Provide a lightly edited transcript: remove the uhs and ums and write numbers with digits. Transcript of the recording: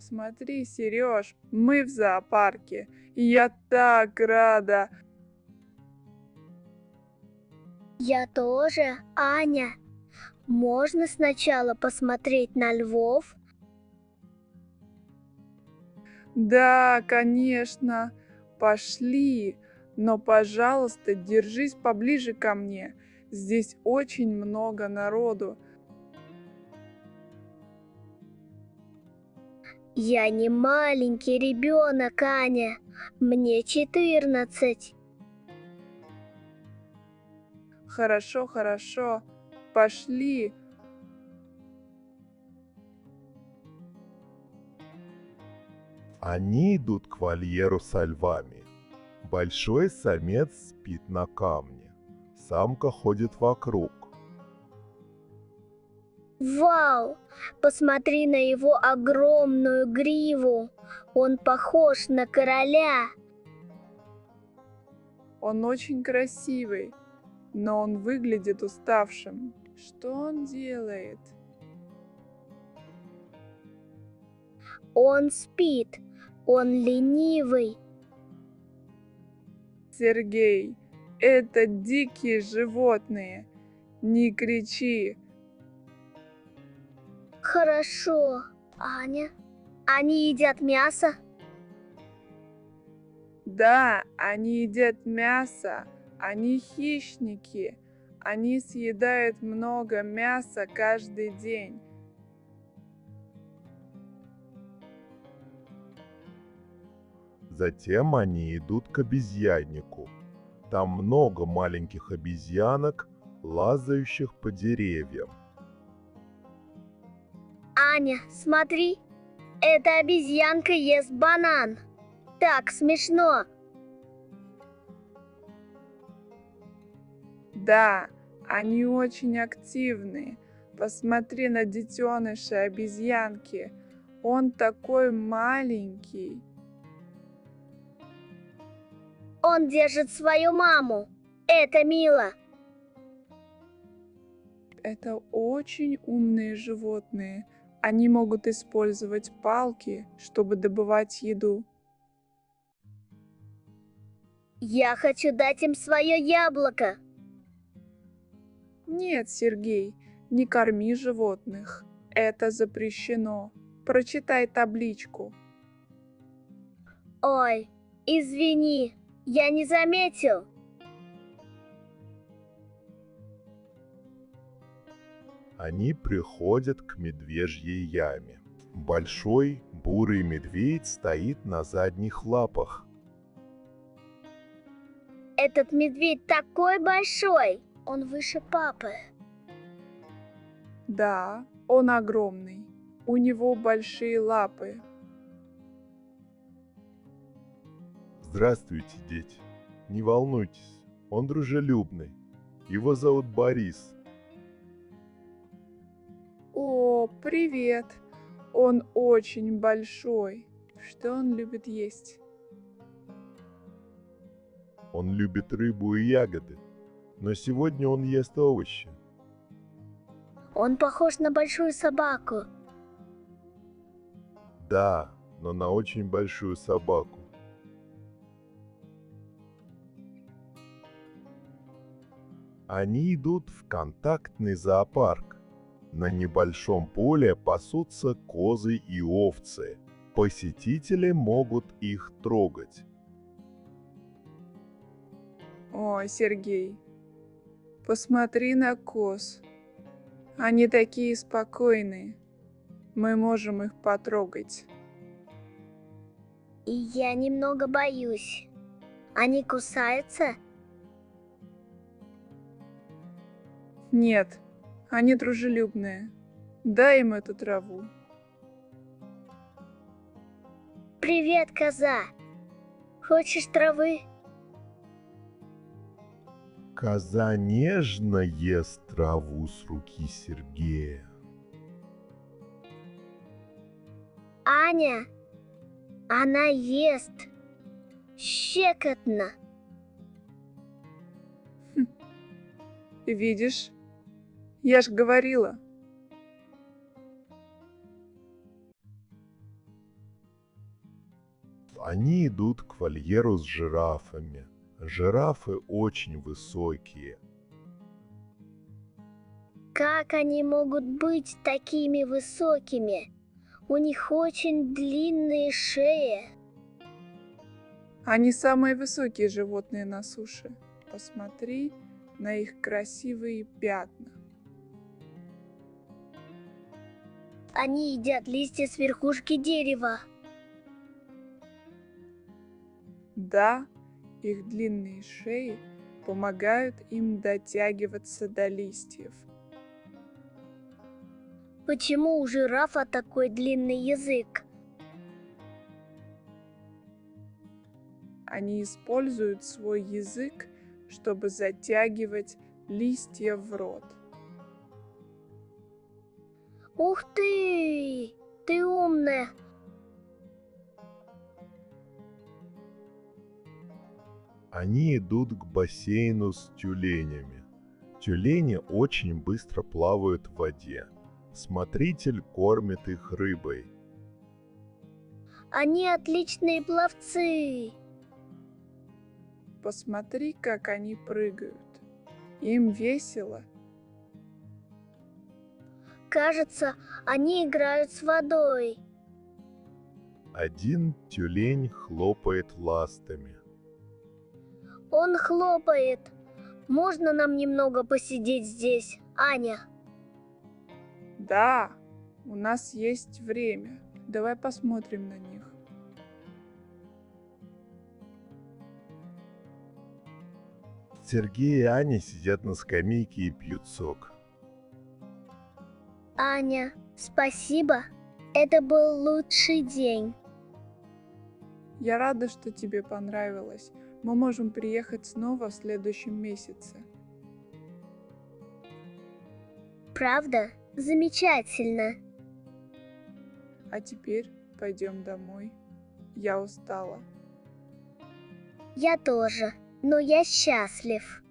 Смотри, Сереж, мы в зоопарке. И я так рада. Я тоже, Аня. Можно сначала посмотреть на львов? Да, конечно. Пошли. Но, пожалуйста, держись поближе ко мне. Здесь очень много народу. Я не маленький ребенок, Аня. Мне 14. Хорошо, хорошо. Пошли. Они идут к вольеру со львами. Большой самец спит на камне. Самка ходит вокруг. Вау! Посмотри на его огромную гриву. Он похож на короля. Он очень красивый, но он выглядит уставшим. Что он делает? Он спит. Он ленивый. Сергей, это дикие животные. Не кричи. Хорошо, Аня. Они едят мясо? Да, они едят мясо. Они хищники. Они съедают много мяса каждый день. Затем они идут к обезьяннику. Там много маленьких обезьянок, лазающих по деревьям. Аня, смотри. Эта обезьянка ест банан. Так смешно. Да, они очень активные. Посмотри на детеныша обезьянки. Он такой маленький. Он держит свою маму. Это мило. Это очень умные животные. Они могут использовать палки, чтобы добывать еду. Я хочу дать им свое яблоко. Нет, Сергей, не корми животных. Это запрещено. Прочитай табличку. Ой, извини, я не заметил. Они приходят к медвежьей яме. Большой бурый медведь стоит на задних лапах. Этот медведь такой большой. Он выше папы. Да, он огромный. У него большие лапы. Здравствуйте, дети. Не волнуйтесь, он дружелюбный. Его зовут Борис. О, привет. Он очень большой. Что он любит есть? Он любит рыбу и ягоды, но сегодня он ест овощи. Он похож на большую собаку. Да, но на очень большую собаку. Они идут в контактный зоопарк. На небольшом поле пасутся козы и овцы. Посетители могут их трогать. О, Сергей, посмотри на коз. Они такие спокойные. Мы можем их потрогать. И я немного боюсь. Они кусаются? Нет, они дружелюбные. Дай им эту траву. Привет, коза. Хочешь травы? Коза нежно ест траву с руки Сергея. Аня, она ест. Щекотно. Видишь? Я ж говорила. Они идут к вольеру с жирафами. Жирафы очень высокие. Как они могут быть такими высокими? У них очень длинные шеи. Они самые высокие животные на суше. Посмотри на их красивые пятна. Они едят листья с верхушки дерева. Да, их длинные шеи помогают им дотягиваться до листьев. Почему у жирафа такой длинный язык? Они используют свой язык, чтобы затягивать листья в рот. Ух ты! Ты умная! Они идут к бассейну с тюленями. Тюлени очень быстро плавают в воде. Смотритель кормит их рыбой. Они отличные пловцы. Посмотри, как они прыгают. Им весело. Кажется, они играют с водой. Один тюлень хлопает ластами. Он хлопает. Можно нам немного посидеть здесь, Аня? Да, у нас есть время. Давай посмотрим на них. Сергей и Аня сидят на скамейке и пьют сок. Аня, спасибо. Это был лучший день. Я рада, что тебе понравилось. Мы можем приехать снова в следующем месяце. Правда? Замечательно. А теперь пойдем домой. Я устала. Я тоже, но я счастлив.